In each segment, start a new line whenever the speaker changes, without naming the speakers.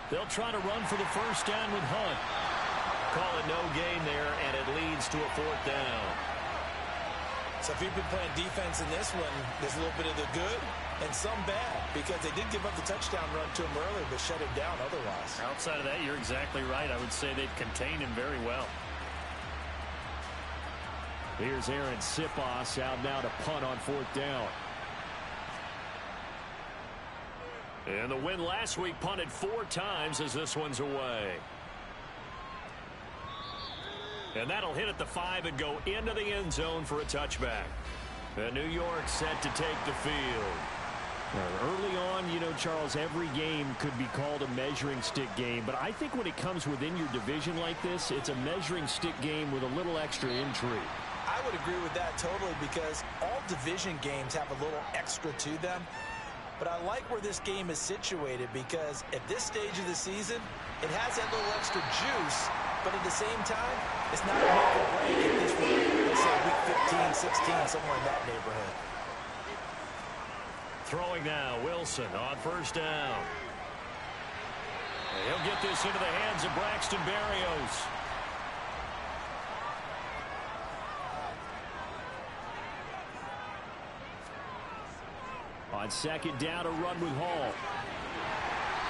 They'll try to run for the first down with Hunt. Call it no gain there, and it leads to a fourth down.
So if you've been playing defense in this one, there's a little bit of the good and some bad, because they did give up the touchdown run to him earlier, but shut him down otherwise.
Outside of that, you're exactly right. I would say they've contained him very well. Here's Aaron Sipos out now to punt on fourth down. And the win last week punted 4 times as this one's away. And that'll hit at the 5 and go into the end zone for a touchback. And New York set to take the field. Early on, you know, Charles, every game could be called a measuring stick game. But I think when it comes within your division like this, it's a measuring stick game with a little extra intrigue.
I would agree with that totally, because all division games have a little extra to them. But I like where this game is situated, because at this stage of the season, it has that little extra juice, but at the same time, it's not a make or break at this week, let's say week 15, 16, somewhere in that neighborhood.
Throwing now, Wilson on first down. And he'll get this into the hands of Braxton Berrios. On second down, a run with Hall.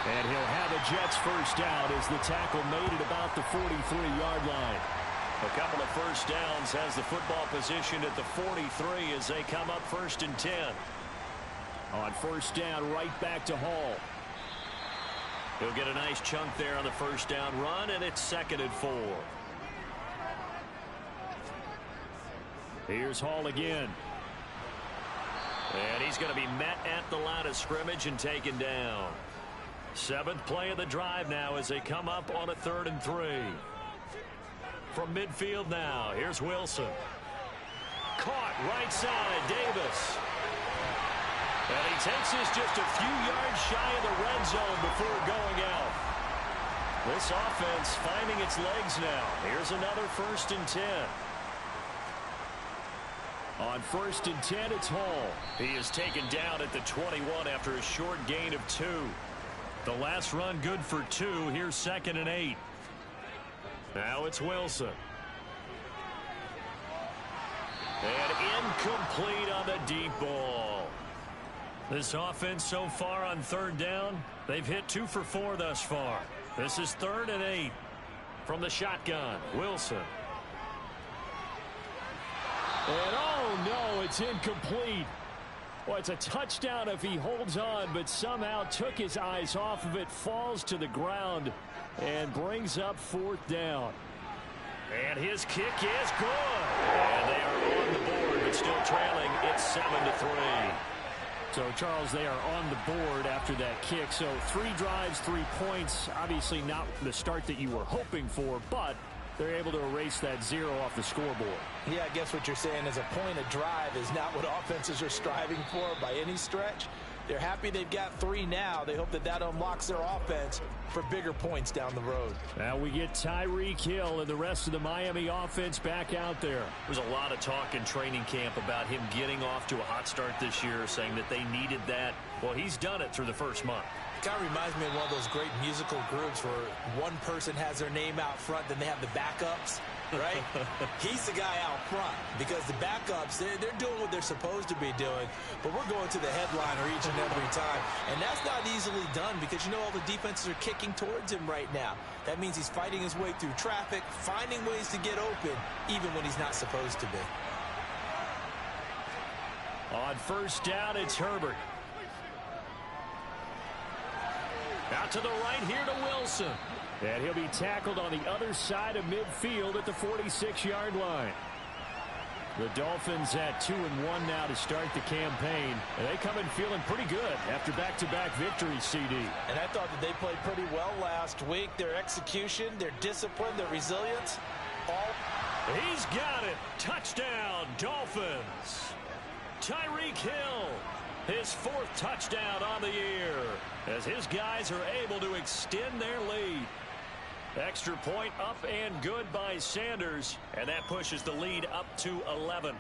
And he'll have a Jets first down as the tackle made it about the 43-yard line. A couple of first downs has the football positioned at the 43 as they come up first and 10. On first down, right back to Hall. He'll get a nice chunk there on the first down run, and it's second and 4. Here's Hall again. And he's going to be met at the line of scrimmage and taken down. 7th play of the drive now as they come up on a 3rd and 3. From midfield now, here's Wilson. Caught right side, Davis. And he takes this just a few yards shy of the red zone before going out. This offense finding its legs now. Here's another 1st and 10. On 1st and 10, it's Hall. He is taken down at the 21 after a short gain of 2. The last run good for 2. Here's 2nd and 8. Now it's Wilson. And incomplete on the deep ball. This offense so far on 3rd down, they've hit 2 for 4 thus far. This is 3rd and 8 from the shotgun. Wilson. And oh no, it's incomplete. Well, it's a touchdown if he holds on, but somehow took his eyes off of it, falls to the ground, and brings up 4th down. And his kick is good. And they are on the board, but still trailing. It's 7-3. So, Charles, they are on the board after that kick. So 3 drives, 3 points. Obviously not the start that you were hoping for, but they're able to erase that 0 off the scoreboard.
Yeah, I guess what you're saying is a point of drive is not what offenses are striving for by any stretch. They're happy they've got 3 now. They hope that that unlocks their offense for bigger points down the road.
Now we get Tyreek Hill and the rest of the Miami offense back out there. There's a lot of talk in training camp about him getting off to a hot start this year, saying that they needed that. Well, he's done it through the first month.
It kind of reminds me of one of those great musical groups where one person has their name out front, then they have the backups, right? He's the guy out front because the backups, they're doing what they're supposed to be doing, but we're going to the headliner each and every time. And that's not easily done because, you know, all the defenses are kicking towards him right now. That means he's fighting his way through traffic, finding ways to get open, even when he's not supposed to be.
On first down, it's Herbert. Out to the right here to Wilson. And he'll be tackled on the other side of midfield at the 46-yard line. The Dolphins at 2-1 now to start the campaign. And they come in feeling pretty good after back-to-back victories, CD.
And I thought that they played pretty well last week. Their execution, their discipline, their resilience, all.
He's got it. Touchdown, Dolphins. Tyreek Hill. His 4th touchdown on the year as his guys are able to extend their lead. Extra point up and good by Sanders, and that pushes the lead up to 11.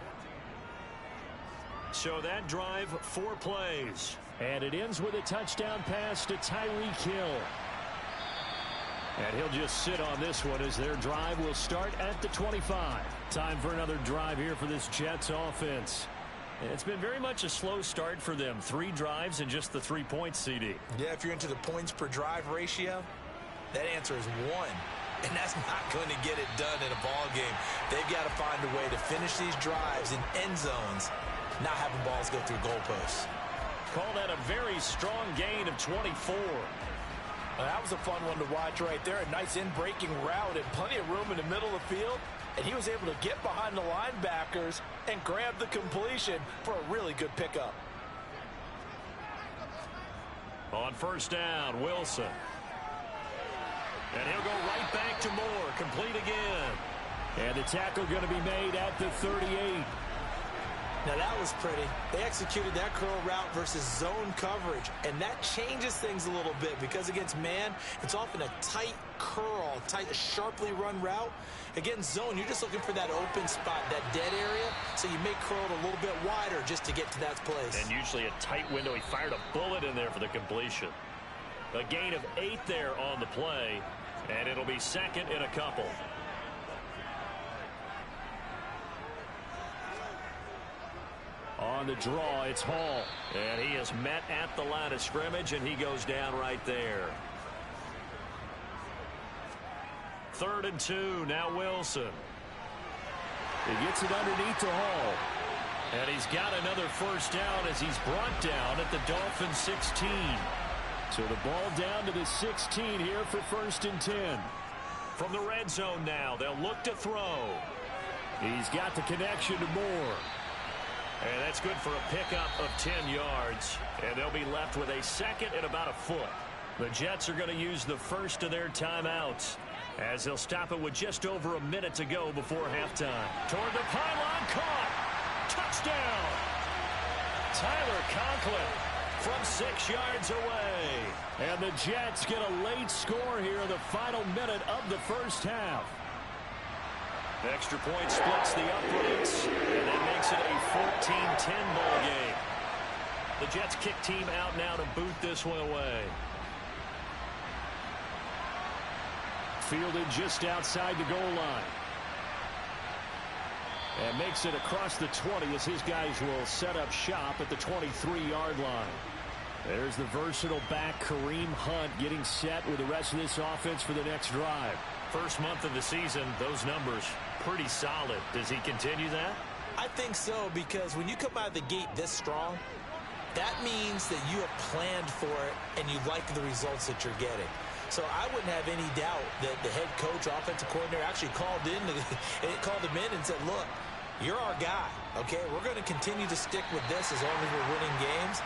So that drive, 4 plays, and it ends with a touchdown pass to Tyreek Hill. And he'll just sit on this one as their drive will start at the 25. Time for another drive here for this Jets offense. It's been very much a slow start for them. 3 drives and just the 3 points, CD.
Yeah, if you're into the points per drive ratio, that answer is 1. And that's not going to get it done in a ball game. They've got to find a way to finish these drives in end zones, not having balls go through goalposts.
Call that a very strong gain of 24.
Well, that was a fun one to watch right there. A nice in-breaking route and plenty of room in the middle of the field. And he was able to get behind the linebackers and grab the completion for a really good pickup.
On first down, Wilson. And he'll go right back to Moore. Complete again. And the tackle going to be made at the 38.
Now that was pretty. They executed that curl route versus zone coverage, and that changes things a little bit because against man, it's often a tight curl, sharply run route. Against zone, you're just looking for that open spot, that dead area, so you make curl a little bit wider just to get to that place.
And usually a tight window. He fired a bullet in there for the completion. A gain of 8 there on the play, and it'll be second and a couple. On the draw, it's Hall. And he is met at the line of scrimmage, and he goes down right there. 3rd and 2, now Wilson. He gets it underneath to Hall. And he's got another first down as he's brought down at the Dolphins 16. So the ball down to the 16 here for 1st and 10. From the red zone now, they'll look to throw. He's got the connection to Moore. And that's good for a pickup of 10 yards. And they'll be left with a second and about a foot. The Jets are going to use the first of their timeouts as they'll stop it with just over a minute to go before halftime. Toward the pylon, caught. Touchdown. Tyler Conklin from 6 yards away. And the Jets get a late score here in the final minute of the first half. The extra point splits the uprights, and that makes it a 14-10 ball game. The Jets kick team out now to boot this one away. Fielded just outside the goal line. And makes it across the 20 as his guys will set up shop at the 23-yard line. There's the versatile back, Kareem Hunt, getting set with the rest of this offense for the next drive. First month of the season, those numbers pretty solid. Does he continue that?
I think so, because when you come out of the gate this strong, that means that you have planned for it and you like the results that you're getting. So I wouldn't have any doubt that the head coach, offensive coordinator, actually called him in and said, look, you're our guy, okay? We're going to continue to stick with this as long as we're winning games.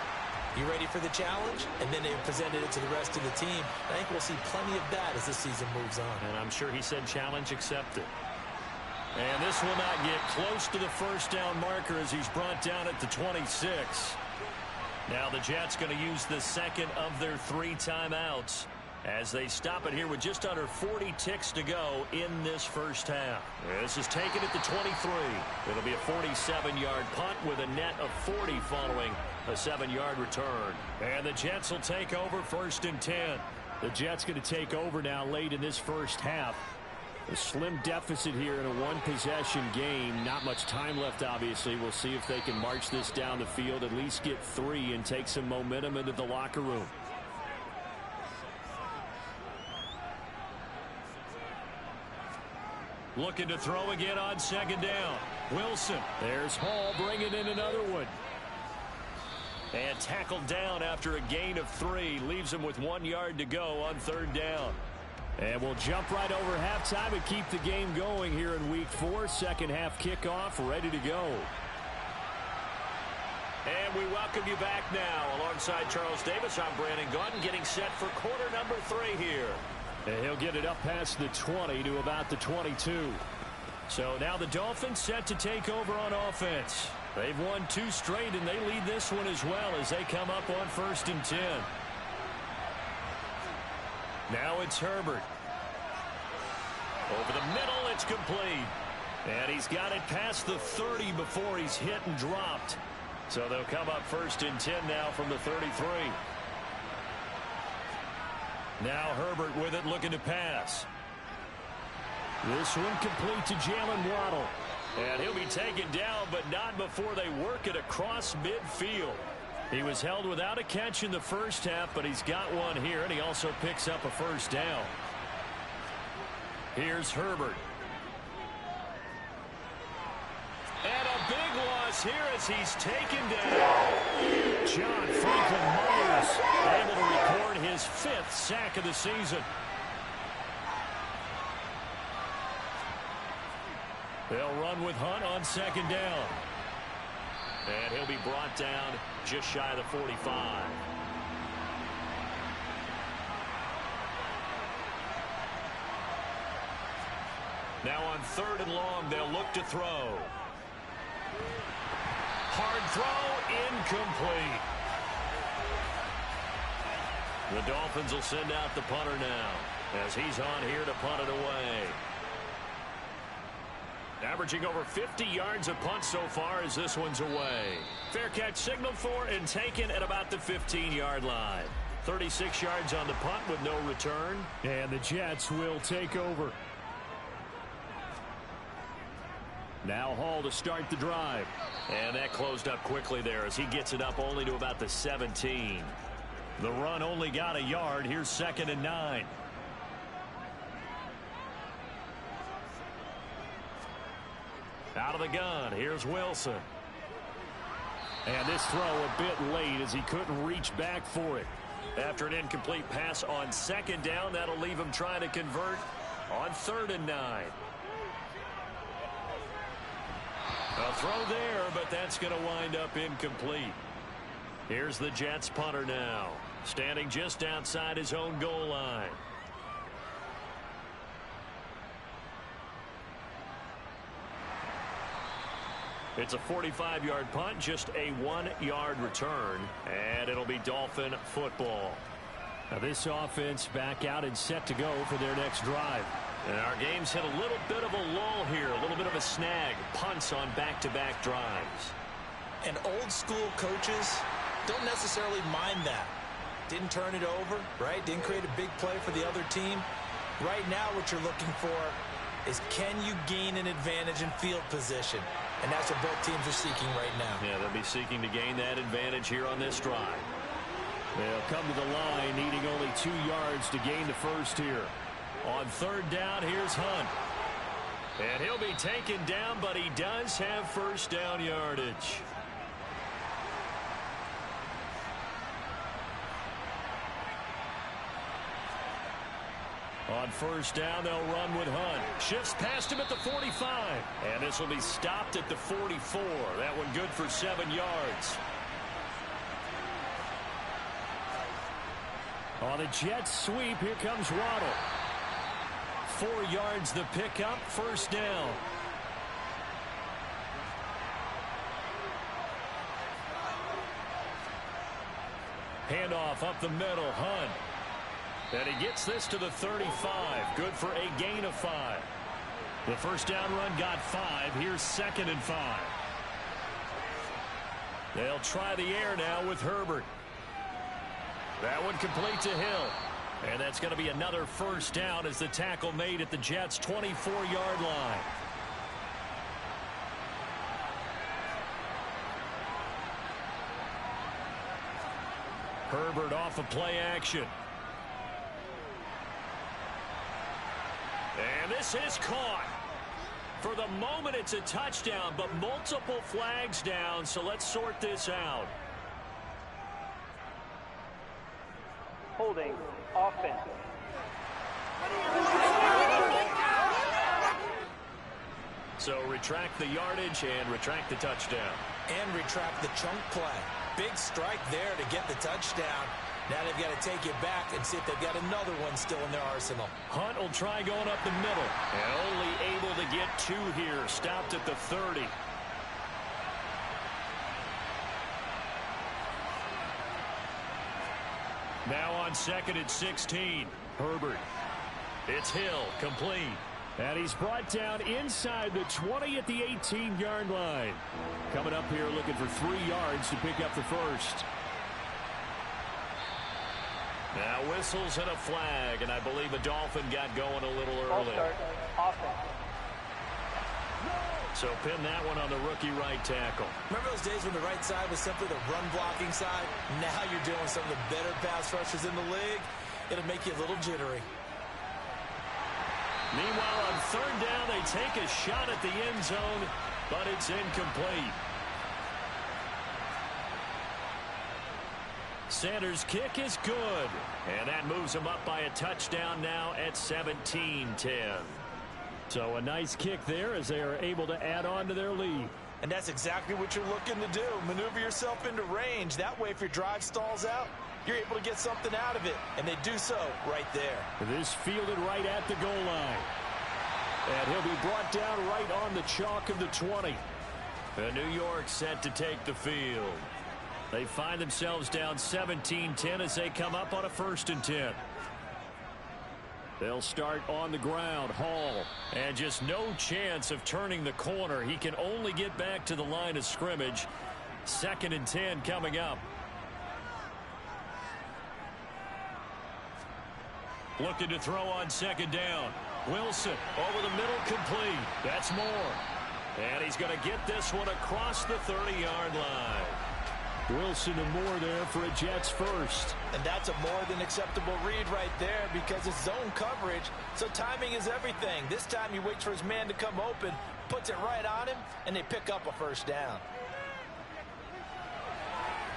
You ready for the challenge? And then they presented it to the rest of the team. I think we'll see plenty of that as the season moves on.
And I'm sure he said challenge accepted. And this will not get close to the first down marker as he's brought down at the 26. Now the Jets going to use the second of their 3 timeouts as they stop it here with just under 40 ticks to go in this first half. This is taken at the 23. It'll be a 47-yard punt with a net of 40 following a 7-yard return. And the Jets will take over 1st and 10. The Jets going to take over now late in this first half. A slim deficit here in a 1-possession game. Not much time left, obviously. We'll see if they can march this down the field, at least get 3 and take some momentum into the locker room. Looking to throw again on 2nd down. Wilson. There's Hall bringing in another one. And tackled down after a gain of 3. Leaves him with 1 yard to go on 3rd down. And we'll jump right over halftime and keep the game going here in Week 4. Second half kickoff ready to go. And we welcome you back now. Alongside Charles Davis, I'm Brandon Gaudin getting set for quarter number 3 here. And he'll get it up past the 20 to about the 22. So now the Dolphins set to take over on offense. They've won 2 straight, and they lead this one as well as they come up on 1st and 10. Now it's Herbert. Over the middle, it's complete. And he's got it past the 30 before he's hit and dropped. So they'll come up 1st and 10 now from the 33. Now Herbert with it, looking to pass. This one complete to Jalen Waddle. And he'll be taken down, but not before they work it across midfield. He was held without a catch in the first half, but he's got one here, and he also picks up a first down. Here's Herbert. And a big loss here as he's taken down. John Franklin Myers able to record his 5th sack of the season. They'll run with Hunt on 2nd down. And he'll be brought down just shy of the 45. Now on 3rd and long, they'll look to throw. Hard throw, incomplete. The Dolphins will send out the punter now as he's on here to punt it away. Averaging over 50 yards a punt so far as this one's away. Fair catch signaled for and taken at about the 15-yard line. 36 yards on the punt with no return. And the Jets will take over. Now Hall to start the drive. And that closed up quickly there as he gets it up only to about the 17. The run only got a yard. Here's 2nd and 9. Out of the gun, here's Wilson. And this throw a bit late as he couldn't reach back for it. After an incomplete pass on 2nd down, that'll leave him trying to convert on 3rd and 9. A throw there, but that's going to wind up incomplete. Here's the Jets punter now, standing just outside his own goal line. It's a 45-yard punt, just a 1-yard return, and it'll be Dolphin football. Now this offense back out and set to go for their next drive. And our game's hit a little bit of a lull here, a little bit of a snag. Punts on back-to-back drives.
And old-school coaches don't necessarily mind that. Didn't turn it over, right? Didn't create a big play for the other team. Right now what you're looking for is can you gain an advantage in field position? And that's what both teams are seeking right now.
Yeah, they'll be seeking to gain that advantage here on this drive. They'll come to the line needing only 2 yards to gain the first here. On 3rd down, here's Hunt. And he'll be taken down, but he does have first down yardage. On 1st down, they'll run with Hunt. Shifts past him at the 45. And this will be stopped at the 44. That one good for 7 yards. On the Jets sweep, here comes Waddle. 4 yards the pickup, 1st down. Handoff up the middle, Hunt. And he gets this to the 35. Good for a gain of 5. The first down run got 5. Here's 2nd and 5. They'll try the air now with Herbert. That one complete to Hill. And that's going to be another first down as the tackle made at the Jets' 24-yard line. Herbert off of play action. And this is caught. For the moment, it's a touchdown, but multiple flags down, so let's sort this out.
Holding offense.
So retract the yardage and retract the touchdown. And retract the chunk play. Big strike there to get the touchdown. Now they've got to take it back and see if they've got another one still in their arsenal.
Hunt will try going up the middle. And only able to get 2 here. Stopped at the 30. Now on 2nd and 16. Herbert. It's Hill. Complete. And he's brought down inside the 20 at the 18-yard line. Coming up here looking for 3 yards to pick up the first. Now whistles and a flag, and I believe the Dolphin got going a little early. So pin that one on the rookie right tackle.
Remember those days when the right side was simply the run-blocking side? Now you're dealing with some of the better pass rushers in the league. It'll make you a little jittery.
Meanwhile, on third down, they take a shot at the end zone, but it's incomplete. Sanders' kick is good, and that moves them up by a touchdown now at 17-10. So a nice kick there as they are able to add on to their lead.
And that's exactly what you're looking to do. Maneuver yourself into range. That way, if your drive stalls out, you're able to get something out of it. And they do so right there.
This fielded right at the goal line. And he'll be brought down right on the chalk of the 20. And New York set to take the field. They find themselves down 17-10 as they come up on a 1st and 10. They'll start on the ground. Hall. And just no chance of turning the corner. He can only get back to the line of scrimmage. 2nd and 10 coming up. Looking to throw on 2nd down. Wilson over the middle, complete. That's Moore. And he's going to get this one across the 30-yard line. Wilson and Moore there for a Jets first.
And that's a more than acceptable read right there because it's zone coverage, so timing is everything. This time he waits for his man to come open, puts it right on him, and they pick up a 1st down.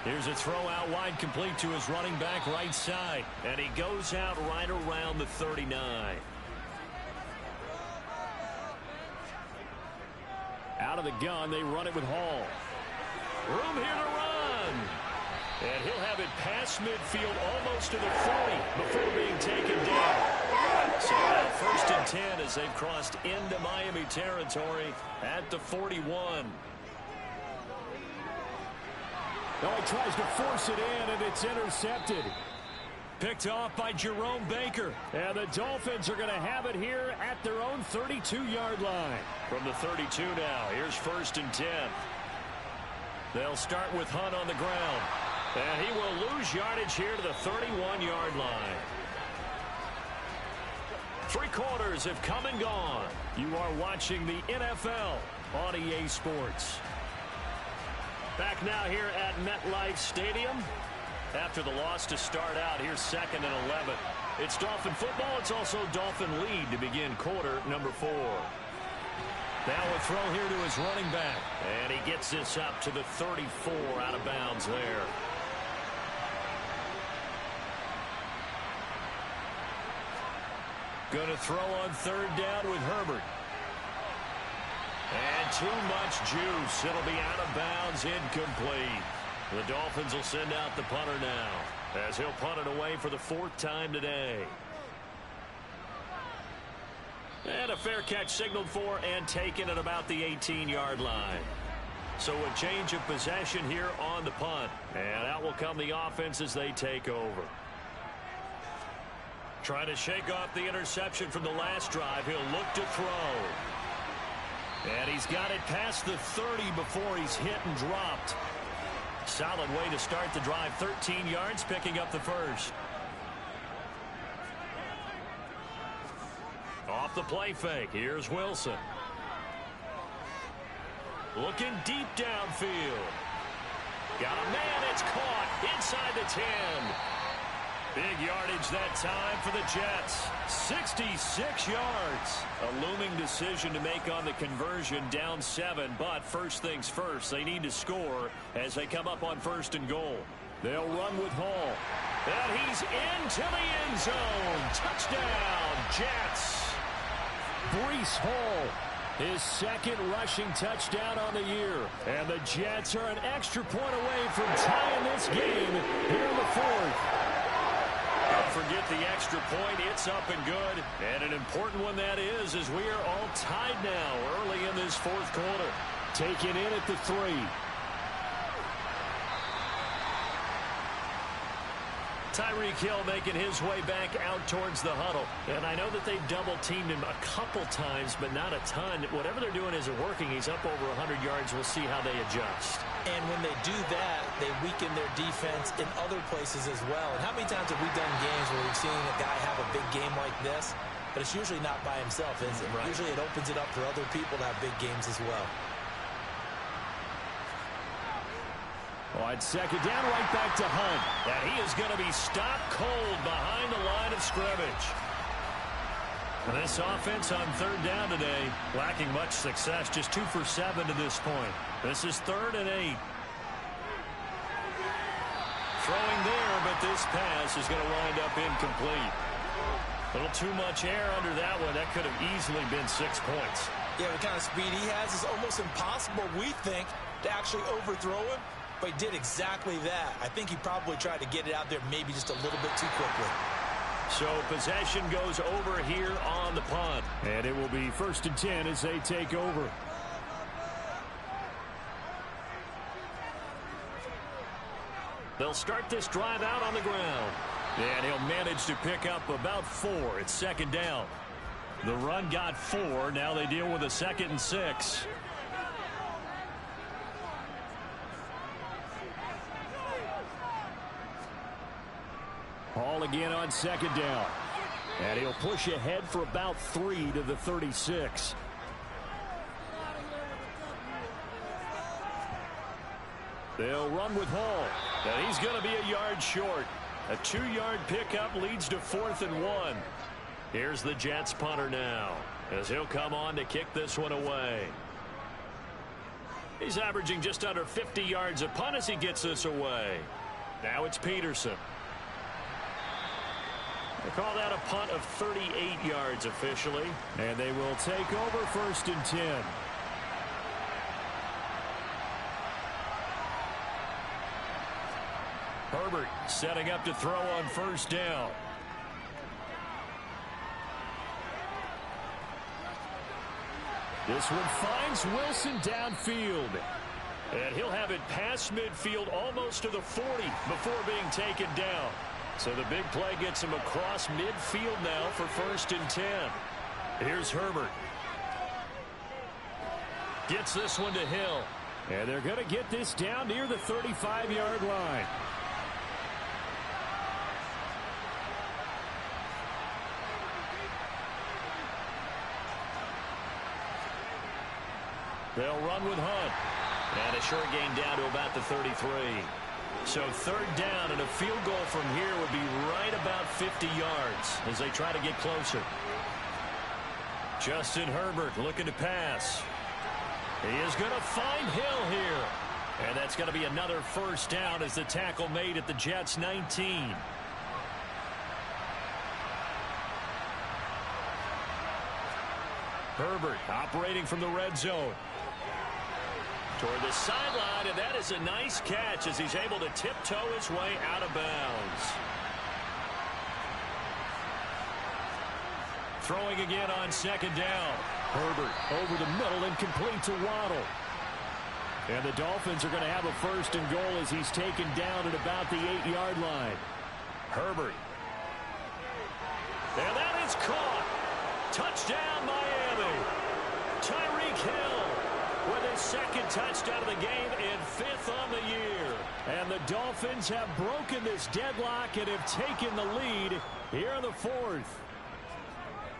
Here's a throw out wide, complete to his running back right side. And he goes out right around the 39. Out of the gun, they run it with Hall. Room here to run. And he'll have it past midfield almost to the 40 before being taken down. So now 1st and 10 as they've crossed into Miami territory at the 41.
Oh, he tries to force it in, and it's intercepted.
Picked off by Jerome Baker.
And the Dolphins are going to have it here at their own 32-yard line.
From the 32 now, here's 1st and 10. They'll start with Hunt on the ground. And he will lose yardage here to the 31-yard line. 3 quarters have come and gone. You are watching the NFL on EA Sports. Back now here at MetLife Stadium. After the loss to start out, here's 2nd and 11. It's Dolphin football. It's also Dolphin lead to begin quarter number 4. Now a throw here to his running back. And he gets this up to the 34 out of bounds there. Going to throw on 3rd down with Herbert. And too much juice. It'll be out of bounds, incomplete. The Dolphins will send out the punter now as he'll punt it away for the 4th time today. And a fair catch signaled for and taken at about the 18-yard line. So a change of possession here on the punt. And out will come the offense as they take over. Trying to shake off the interception from the last drive. He'll look to throw. And he's got it past the 30 before he's hit and dropped. Solid way to start the drive. 13 yards, picking up the 1st. Off the play fake. Here's Wilson. Looking deep downfield. Got a man. It's caught inside the 10. Big yardage that time for the Jets. 66 yards. A looming decision to make on the conversion, down 7. But first things first, they need to score as they come up on 1st and goal.
They'll run with Hall.
And he's into the end zone. Touchdown, Jets.
Breece Hall, his 2nd rushing touchdown on the year. And the Jets are an extra point away from tying this game here in the 4th.
Don't forget the extra point. It's up and good. And an important one that is, as we are all tied now early in this 4th quarter.
Taken in at the 3.
Tyreek Hill making his way back out towards the huddle. And I know that they've double-teamed him a couple times, but not a ton. Whatever they're doing isn't working. He's up over 100 yards. We'll see how they adjust.
And when they do that, they weaken their defense in other places as well. And how many times have we done games where we've seen a guy have a big game like this? But it's usually not by himself, is it? Right. Usually it opens it up for other people to have big games as well.
On second down, right back to Hunt. And he is going to be stopped cold behind the line of scrimmage. This offense on third down today, lacking much success, just 2 for 7 to this point. This is 3rd and 8. Throwing there, but this pass is going to wind up incomplete. A little too much air under that one. That could have easily been 6 points.
Yeah, the kind of speed he has is almost impossible, we think, to actually overthrow him. But he did exactly that. I think he probably tried to get it out there maybe just a little bit too quickly.
So possession goes over here on the punt. And it will be 1st and 10 as they take over. They'll start this drive out on the ground. And he'll manage to pick up about 4. It's 2nd down. The run got 4. Now they deal with a 2nd and 6. Ball again on 2nd down. And he'll push ahead for about 3 to the 36. They'll run with Hall. And he's going to be a yard short. A 2-yard pickup leads to 4th and 1. Here's the Jets punter now, as he'll come on to kick this one away. He's averaging just under 50 yards a punt as he gets this away. Now it's Peterson. They call that a punt of 38 yards officially. And they will take over 1st and 10. Herbert setting up to throw on 1st down. This one finds Wilson downfield. And he'll have it past midfield almost to the 40 before being taken down. So the big play gets him across midfield now for 1st and 10. Here's Herbert. Gets this one to Hill. And they're going to get this down near the 35-yard line. They'll run with Hunt. And a short gain down to about the 33. So 3rd down, and a field goal from here would be right about 50 yards as they try to get closer. Justin Herbert looking to pass. He is going to find Hill here. And that's going to be another 1st down as the tackle made at the Jets' 19. Herbert operating from the red zone. Toward the sideline, and that is a nice catch as he's able to tiptoe his way out of bounds. Throwing again on 2nd down. Herbert over the middle and complete to Waddle. And the Dolphins are going to have a 1st and goal as he's taken down at about the 8-yard line. Herbert. And that is caught. Touchdown, Miami. Tyreek Hill with his 2nd touchdown of the game and 5th on the year. And the Dolphins have broken this deadlock and have taken the lead here in the 4th.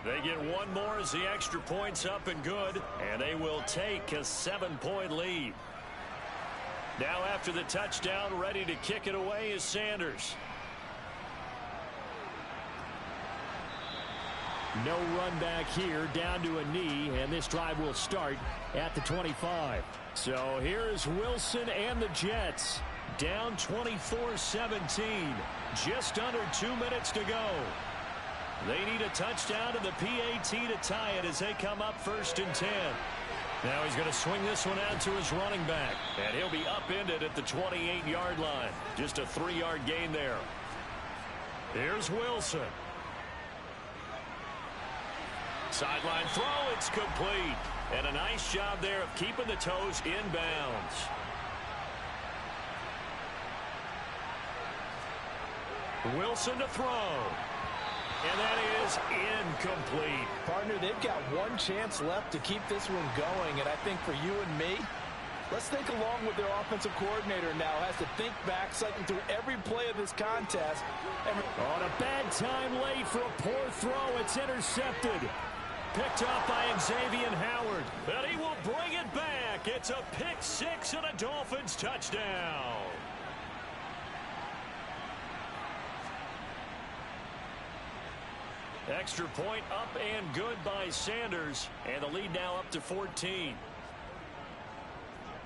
They get one more as the extra point's up and good, and they will take a 7-point lead. Now after the touchdown, ready to kick it away is Sanders. No run back here, down to a knee, and this drive will start at the 25. So here's Wilson and the Jets, down 24-17, just under 2 minutes to go. They need a touchdown to the PAT to tie it as they come up 1st and 10. Now he's going to swing this one out to his running back, and he'll be upended at the 28-yard line. Just a 3-yard gain there. Here's Wilson. Sideline throw, it's complete. And a nice job there of keeping the toes in bounds. Wilson to throw. And that is incomplete.
Partner, they've got one chance left to keep this one going, and I think for you and me, let's think along with their offensive coordinator now. Has to think back, cycling through every play of this contest.
On a bad time late for a poor throw. It's intercepted. Picked up by Xavier Howard. And he will bring it back. It's a pick six and a Dolphins touchdown. Extra point up and good by Sanders. And the lead now up to 14.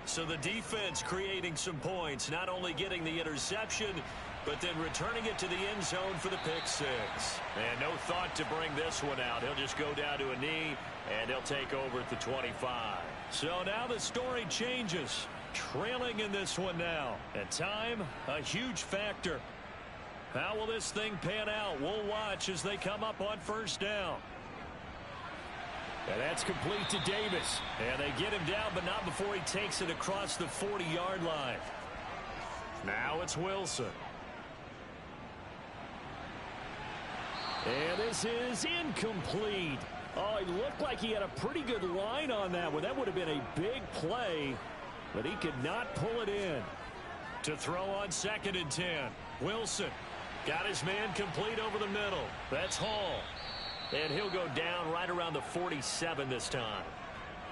So the defense creating some points, not only getting the interception, but then returning it to the end zone for the pick six. And no thought to bring this one out. He'll just go down to a knee, and he'll take over at the 25. So now the story changes. Trailing in this one now. And time, a huge factor. How will this thing pan out? We'll watch as they come up on first down. And that's complete to Davis. And they get him down, but not before he takes it across the 40-yard line. Now it's Wilson. And this is incomplete. Oh, it looked like he had a pretty good line on that one. That would have been a big play, but he could not pull it in. To throw on 2nd and 10. Wilson got his man complete over the middle. That's Hall. And he'll go down right around the 47 this time.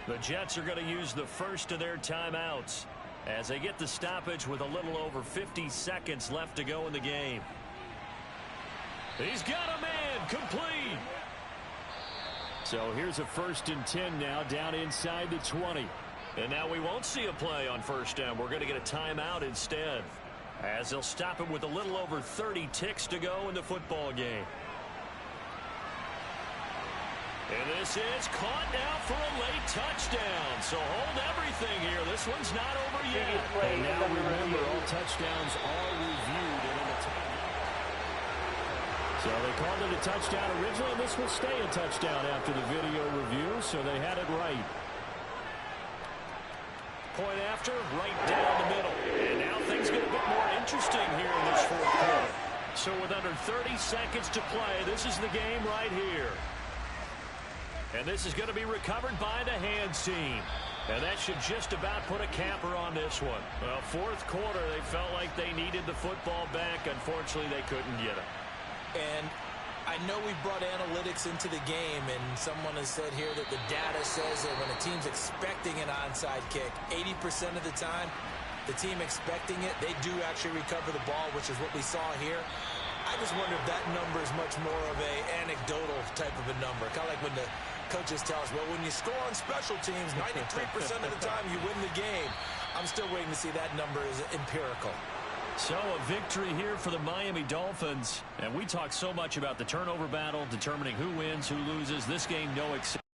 The Jets are going to use the first of their timeouts as they get the stoppage with a little over 50 seconds left to go in the game. He's got a man complete. So here's a 1st and 10 now down inside the 20. And now we won't see a play on first down. We're going to get a timeout instead, as they'll stop him with a little over 30 ticks to go in the football game. And this is caught now for a late touchdown. So hold everything here. This one's not over yet. And now remember, all touchdowns are reviewed. So they called it a touchdown originally, and this will stay a touchdown after the video review, so they had it right. Point after, right down the middle. And now things get a bit more interesting here in this fourth quarter. So with under 30 seconds to play, this is the game right here. And this is going to be recovered by the hands team. And that should just about put a capper on this one. Well, fourth quarter, they felt like they needed the football back. Unfortunately, they couldn't get it.
And I know we brought analytics into the game, and someone has said here that the data says that when a team's expecting an onside kick, 80% of the time, the team expecting it, they do actually recover the ball, which is what we saw here. I just wonder if that number is much more of a anecdotal type of a number. Kind of like when the coaches tell us, well, when you score on special teams, 93% of the time you win the game. I'm still waiting to see that number is empirical.
So a victory here for the Miami Dolphins. And we talk so much about the turnover battle, determining who wins, who loses. This game, no exception.